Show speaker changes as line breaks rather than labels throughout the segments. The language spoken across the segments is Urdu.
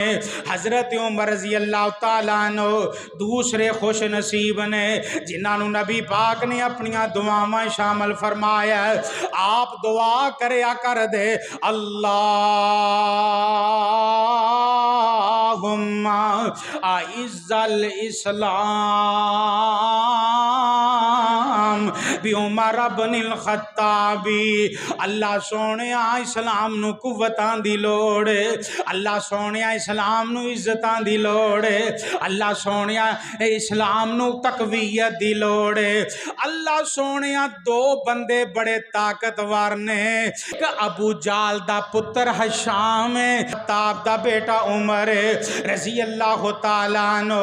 حضرت عمر رضی اللہ تعالیٰ عنہ دوسرے خوش نصیب نے جنہوں نبی پاک نے اپنی دعاواں شامل فرمایا. آپ دعا کریا کر دے اللہم اعز الاسلام بعمر بن الخطاب. اللہ سونے اسلام نو قوتاں دی لوڑ، اللہ سونے اسلام نو عزتاں دی لوڑ، اللہ سونے اسلام نو تقویت دی لوڑ. اللہ سونے دو بندے بڑے طاقتور نے، ابو جال دا پتر حشام، خطاب دا بیٹا عمر رضی اللہ تعالیٰ عنہ.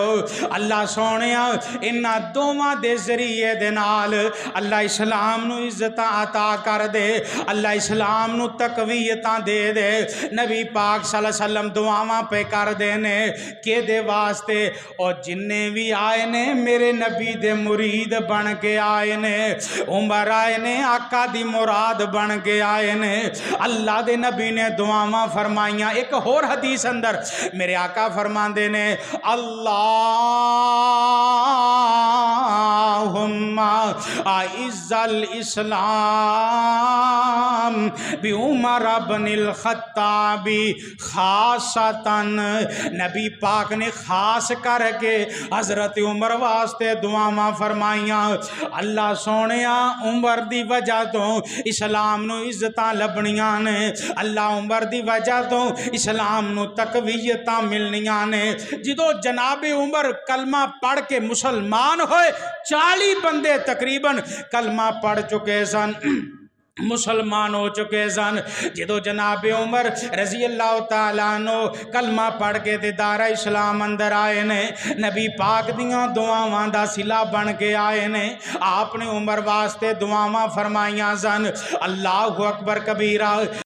اللہ سونے انہاں دوواں دے ذریعے دے نال اللہ اسلام نو عزت عطا کر دے، اللہ اسلام نو تقویتاں دے دے. نبی پاک صلی اللہ علیہ وسلم دعاواں پہ کر دینے کہ دے واسطے اور جننے بھی آئے نے میرے نبی دے مرید بن کے آئے نے، عمر آئے نے آقا دی مراد بن کے آئے نے. اللہ دے نبی نے دعاواں فرمائیاں. ایک اور حدیث اندر میرے آقا فرمان دے نے اللہم اعز الاسلام بعمر بن الخطاب خاصتاً. نبی پاک نے خاص کر کے حضرت عمر واسطے دعاواں فرمائیاں. اللہ سونیا عمر دی وجہ تو اسلام نو عزتاں لبنیاں نے، اللہ عمر دی وجہ تو اسلام نو تقویتاں ملنیاں نے. جدو جناب عمر کلمہ پڑھ کے مسلمان ہوئے 40 بندے تقریباً کلمہ پڑھ چکے سن، مسلمان ہو چکے سن. جدو جناب عمر رضی اللہ تعالیٰ عنہ کلمہ پڑھ کے تے دار اسلام اندر آئے نے، نبی پاک دیاں دعاواں دا صلہ بن کے آئے نے. آپ نے عمر واسطے دعاواں فرمائیاں سن. اللہ اکبر کبیرہ.